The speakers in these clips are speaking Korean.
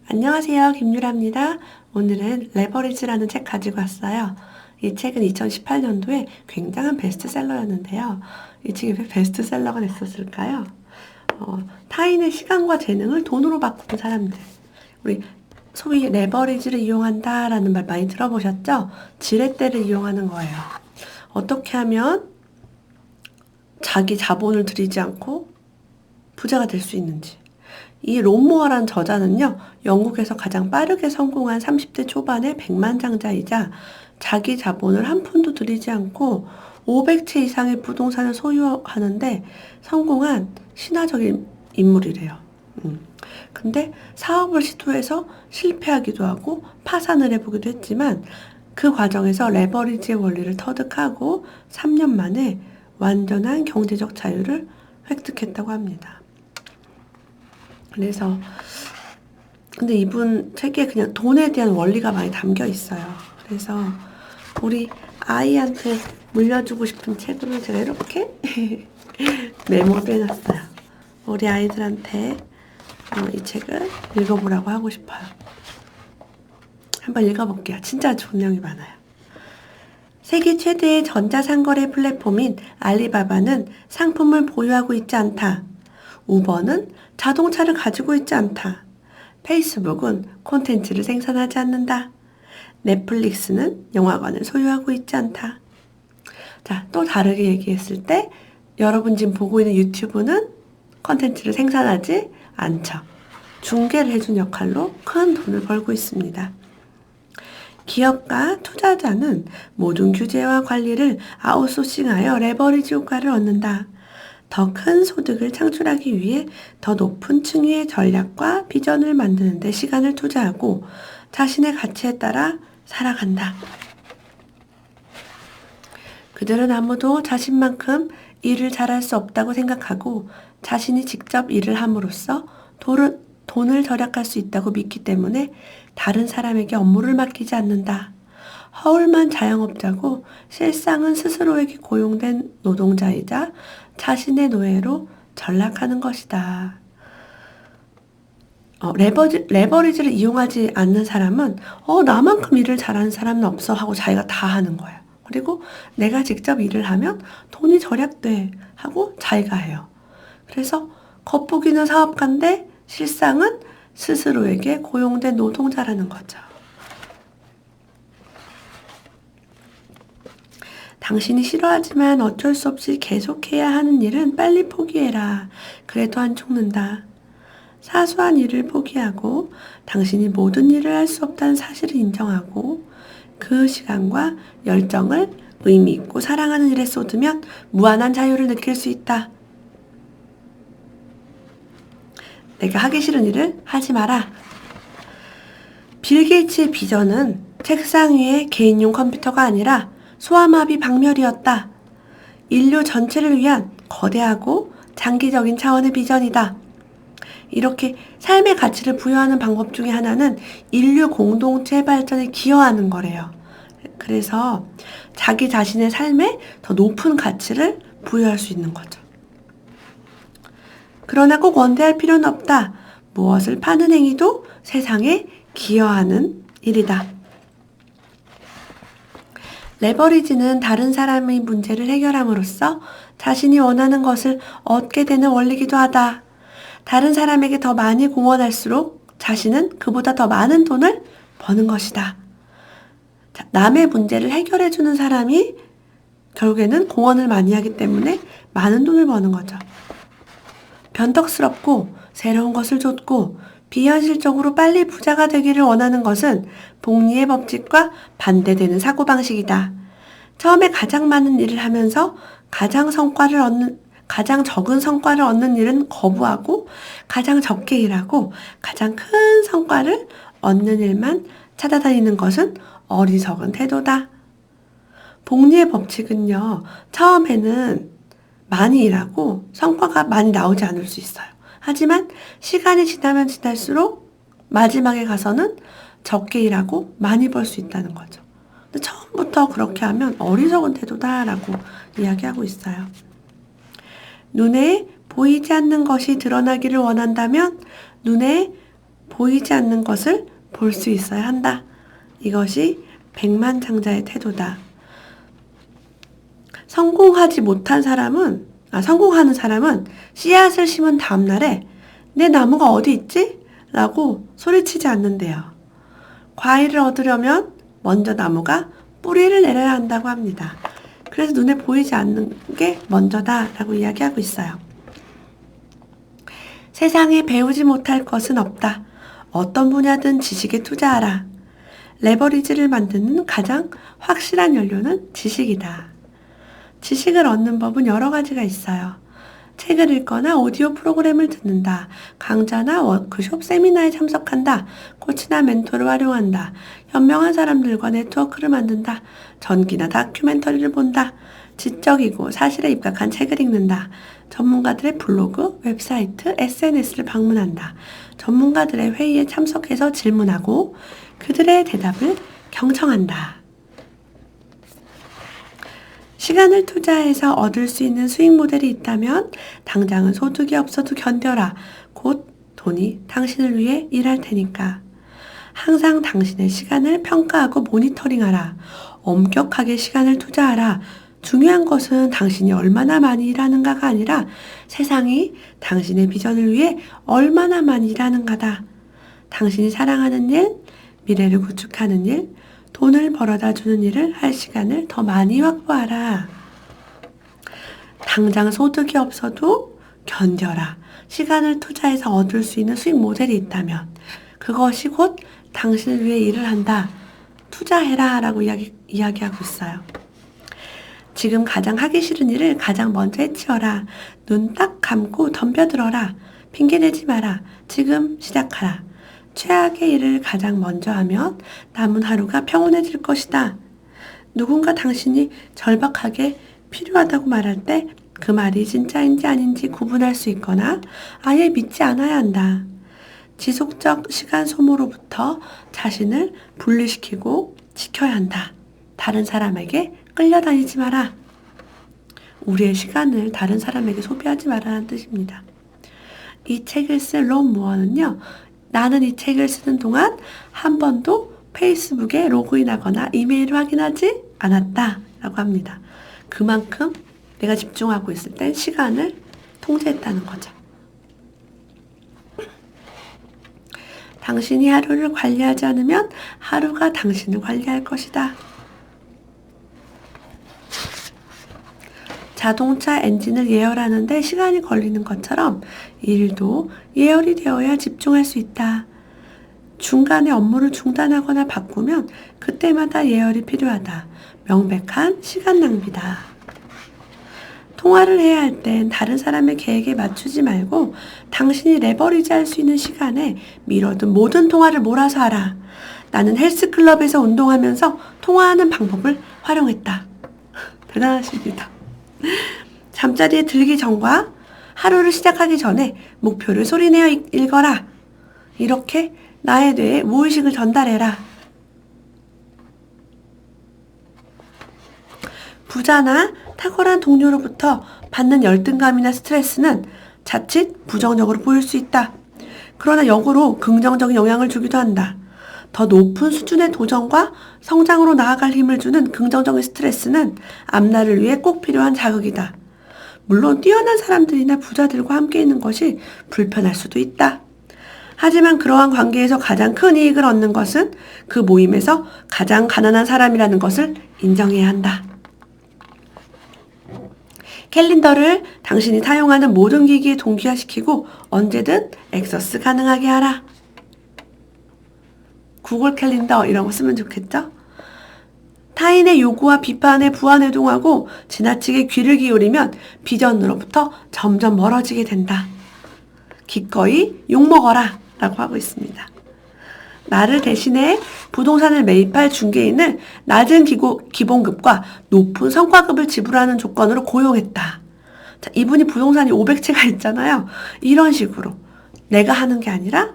안녕하세요. 김유라입니다. 오늘은 레버리지라는 책 가지고 왔어요. 이 책은 2018년도에 굉장한 베스트셀러였는데요. 이 책이 왜 베스트셀러가 됐었을까요? 타인의 시간과 재능을 돈으로 바꾸는 사람들. 우리 소위 레버리지를 이용한다라는 말 많이 들어보셨죠? 지렛대를 이용하는 거예요. 어떻게 하면 자기 자본을 들이지 않고 부자가 될 수 있는지. 이 론모어라는 저자는요, 영국에서 가장 빠르게 성공한 30대 초반의 백만장자이자 자기 자본을 한 푼도 들이지 않고 500채 이상의 부동산을 소유하는데 성공한 신화적인 인물이래요. 근데 사업을 시도해서 실패하기도 하고 파산을 해보기도 했지만 그 과정에서 레버리지의 원리를 터득하고 3년 만에 완전한 경제적 자유를 획득했다고 합니다. 그래서 근데 이분 책에 그냥 돈에 대한 원리가 많이 담겨 있어요. 그래서 우리 아이한테 물려주고 싶은 책으로 제가 이렇게 메모를 해놨어요. 우리 아이들한테 이 책을 읽어보라고 하고 싶어요. 한번 읽어볼게요. 진짜 좋은 내용이 많아요. 세계 최대의 전자상거래 플랫폼인 알리바바는 상품을 보유하고 있지 않다. 우버는 자동차를 가지고 있지 않다. 페이스북은 콘텐츠를 생산하지 않는다. 넷플릭스는 영화관을 소유하고 있지 않다. 자, 또 다르게 얘기했을 때 여러분 지금 보고 있는 유튜브는 콘텐츠를 생산하지 않죠. 중개를 해준 역할로 큰 돈을 벌고 있습니다. 기업과 투자자는 모든 규제와 관리를 아웃소싱하여 레버리지 효과를 얻는다. 더 큰 소득을 창출하기 위해 더 높은 층위의 전략과 비전을 만드는 데 시간을 투자하고 자신의 가치에 따라 살아간다. 그들은 아무도 자신만큼 일을 잘할 수 없다고 생각하고 자신이 직접 일을 함으로써 돈을 절약할 수 있다고 믿기 때문에 다른 사람에게 업무를 맡기지 않는다. 허울만 자영업자고 실상은 스스로에게 고용된 노동자이자 자신의 노예로 전락하는 것이다. 레버리지를 이용하지 않는 사람은 나만큼 일을 잘하는 사람은 없어 하고 자기가 다 하는 거예요. 그리고 내가 직접 일을 하면 돈이 절약돼 하고 자기가 해요. 그래서 겉보기는 사업가인데 실상은 스스로에게 고용된 노동자라는 거죠. 당신이 싫어하지만 어쩔 수 없이 계속해야 하는 일은 빨리 포기해라. 그래도 안 죽는다. 사소한 일을 포기하고 당신이 모든 일을 할 수 없다는 사실을 인정하고 그 시간과 열정을 의미 있고 사랑하는 일에 쏟으면 무한한 자유를 느낄 수 있다. 내가 하기 싫은 일을 하지 마라. 빌 게이츠의 비전은 책상 위에 개인용 컴퓨터가 아니라 소아마비 박멸이었다. 인류 전체를 위한 거대하고 장기적인 차원의 비전이다. 이렇게 삶의 가치를 부여하는 방법 중에 하나는 인류 공동체 발전에 기여하는 거래요. 그래서 자기 자신의 삶에 더 높은 가치를 부여할 수 있는 거죠. 그러나 꼭 원대할 필요는 없다. 무엇을 파는 행위도 세상에 기여하는 일이다. 레버리지는 다른 사람의 문제를 해결함으로써 자신이 원하는 것을 얻게 되는 원리이기도 하다. 다른 사람에게 더 많이 공헌할수록 자신은 그보다 더 많은 돈을 버는 것이다. 남의 문제를 해결해주는 사람이 결국에는 공헌을 많이 하기 때문에 많은 돈을 버는 거죠. 변덕스럽고 새로운 것을 좇고 비현실적으로 빨리 부자가 되기를 원하는 것은 복리의 법칙과 반대되는 사고방식이다. 처음에 가장 많은 일을 하면서 가장 적은 성과를 얻는 일은 거부하고 가장 적게 일하고 가장 큰 성과를 얻는 일만 찾아다니는 것은 어리석은 태도다. 복리의 법칙은요, 처음에는 많이 일하고 성과가 많이 나오지 않을 수 있어요. 하지만 시간이 지나면 지날수록 마지막에 가서는 적게 일하고 많이 벌 수 있다는 거죠. 근데 처음부터 그렇게 하면 어리석은 태도다라고 이야기하고 있어요. 눈에 보이지 않는 것이 드러나기를 원한다면 눈에 보이지 않는 것을 볼 수 있어야 한다. 이것이 백만장자의 태도다. 성공하는 사람은 씨앗을 심은 다음날에 내 나무가 어디 있지? 라고 소리치지 않는데요. 과일을 얻으려면 먼저 나무가 뿌리를 내려야 한다고 합니다. 그래서 눈에 보이지 않는 게 먼저다 라고 이야기하고 있어요. 세상에 배우지 못할 것은 없다. 어떤 분야든 지식에 투자하라. 레버리지를 만드는 가장 확실한 연료는 지식이다. 지식을 얻는 법은 여러 가지가 있어요. 책을 읽거나 오디오 프로그램을 듣는다. 강좌나 워크숍, 세미나에 참석한다. 코치나 멘토를 활용한다. 현명한 사람들과 네트워크를 만든다. 전기나 다큐멘터리를 본다. 지적이고 사실에 입각한 책을 읽는다. 전문가들의 블로그, 웹사이트, SNS를 방문한다. 전문가들의 회의에 참석해서 질문하고 그들의 대답을 경청한다. 시간을 투자해서 얻을 수 있는 수익 모델이 있다면 당장은 소득이 없어도 견뎌라. 곧 돈이 당신을 위해 일할 테니까. 항상 당신의 시간을 평가하고 모니터링하라. 엄격하게 시간을 투자하라. 중요한 것은 당신이 얼마나 많이 일하는가가 아니라 세상이 당신의 비전을 위해 얼마나 많이 일하는가다. 당신이 사랑하는 일, 미래를 구축하는 일, 돈을 벌어다 주는 일을 할 시간을 더 많이 확보하라. 당장 소득이 없어도 견뎌라. 시간을 투자해서 얻을 수 있는 수익 모델이 있다면 그것이 곧 당신을 위해 일을 한다. 투자해라 라고 이야기하고 있어요. 지금 가장 하기 싫은 일을 가장 먼저 해치워라. 눈 딱 감고 덤벼들어라. 핑계대지 마라. 지금 시작하라. 최악의 일을 가장 먼저 하면 남은 하루가 평온해질 것이다. 누군가 당신이 절박하게 필요하다고 말할 때 그 말이 진짜인지 아닌지 구분할 수 있거나 아예 믿지 않아야 한다. 지속적 시간 소모로부터 자신을 분리시키고 지켜야 한다. 다른 사람에게 끌려다니지 마라. 우리의 시간을 다른 사람에게 소비하지 말라는 뜻입니다. 이 책을 쓴 론 무어는요. 나는 이 책을 쓰는 동안 한 번도 페이스북에 로그인하거나 이메일을 확인하지 않았다 라고 합니다. 그만큼 내가 집중하고 있을 땐 시간을 통제했다는 거죠. 당신이 하루를 관리하지 않으면 하루가 당신을 관리할 것이다. 자동차 엔진을 예열하는데 시간이 걸리는 것처럼 일도 예열이 되어야 집중할 수 있다. 중간에 업무를 중단하거나 바꾸면 그때마다 예열이 필요하다. 명백한 시간 낭비다. 통화를 해야 할 땐 다른 사람의 계획에 맞추지 말고 당신이 레버리지 할 수 있는 시간에 미뤄둔 모든 통화를 몰아서 하라. 나는 헬스클럽에서 운동하면서 통화하는 방법을 활용했다. 대단하십니다. 잠자리에 들기 전과 하루를 시작하기 전에 목표를 소리내어 읽어라. 이렇게 나에 대해 무의식을 전달해라. 부자나 탁월한 동료로부터 받는 열등감이나 스트레스는 자칫 부정적으로 보일 수 있다. 그러나 역으로 긍정적인 영향을 주기도 한다. 더 높은 수준의 도전과 성장으로 나아갈 힘을 주는 긍정적인 스트레스는 앞날을 위해 꼭 필요한 자극이다. 물론 뛰어난 사람들이나 부자들과 함께 있는 것이 불편할 수도 있다. 하지만 그러한 관계에서 가장 큰 이익을 얻는 것은 그 모임에서 가장 가난한 사람이라는 것을 인정해야 한다. 캘린더를 당신이 사용하는 모든 기기에 동기화시키고 언제든 액세스 가능하게 하라. 구글 캘린더 이런 거 쓰면 좋겠죠? 타인의 요구와 비판에 부안해동하고 지나치게 귀를 기울이면 비전으로부터 점점 멀어지게 된다. 기꺼이 욕먹어라 라고 하고 있습니다. 나를 대신해 부동산을 매입할 중개인을 낮은 기본급과 높은 성과급을 지불하는 조건으로 고용했다. 자, 이분이 부동산이 500채가 있잖아요. 이런 식으로 내가 하는 게 아니라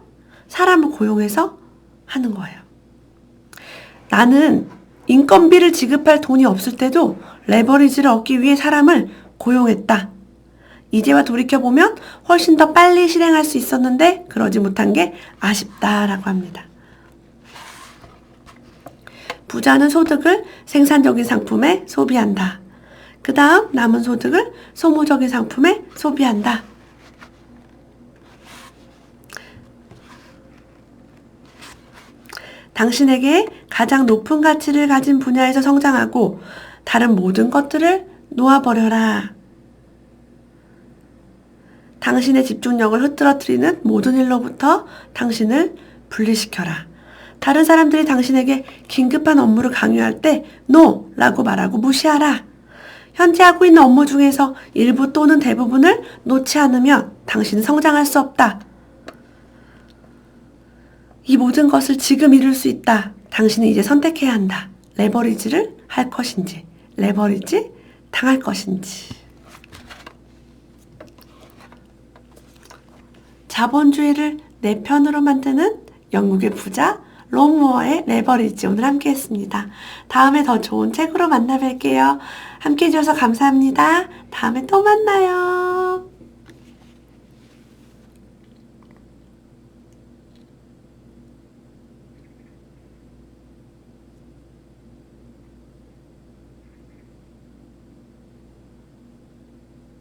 사람을 고용해서 하는 거예요. 나는 인건비를 지급할 돈이 없을 때도 레버리지를 얻기 위해 사람을 고용했다. 이제와 돌이켜보면 훨씬 더 빨리 실행할 수 있었는데 그러지 못한 게 아쉽다라고 합니다. 부자는 소득을 생산적인 상품에 소비한다. 그 다음 남은 소득을 소모적인 상품에 소비한다. 당신에게 가장 높은 가치를 가진 분야에서 성장하고 다른 모든 것들을 놓아버려라. 당신의 집중력을 흐트러뜨리는 모든 일로부터 당신을 분리시켜라. 다른 사람들이 당신에게 긴급한 업무를 강요할 때 NO! 라고 말하고 무시하라. 현재 하고 있는 업무 중에서 일부 또는 대부분을 놓지 않으면 당신은 성장할 수 없다. 이 모든 것을 지금 이룰 수 있다. 당신은 이제 선택해야 한다. 레버리지를 할 것인지, 레버리지 당할 것인지. 자본주의를 내 편으로 만드는 영국의 부자 론 무어의 레버리지 오늘 함께 했습니다. 다음에 더 좋은 책으로 만나 뵐게요. 함께 해주셔서 감사합니다. 다음에 또 만나요.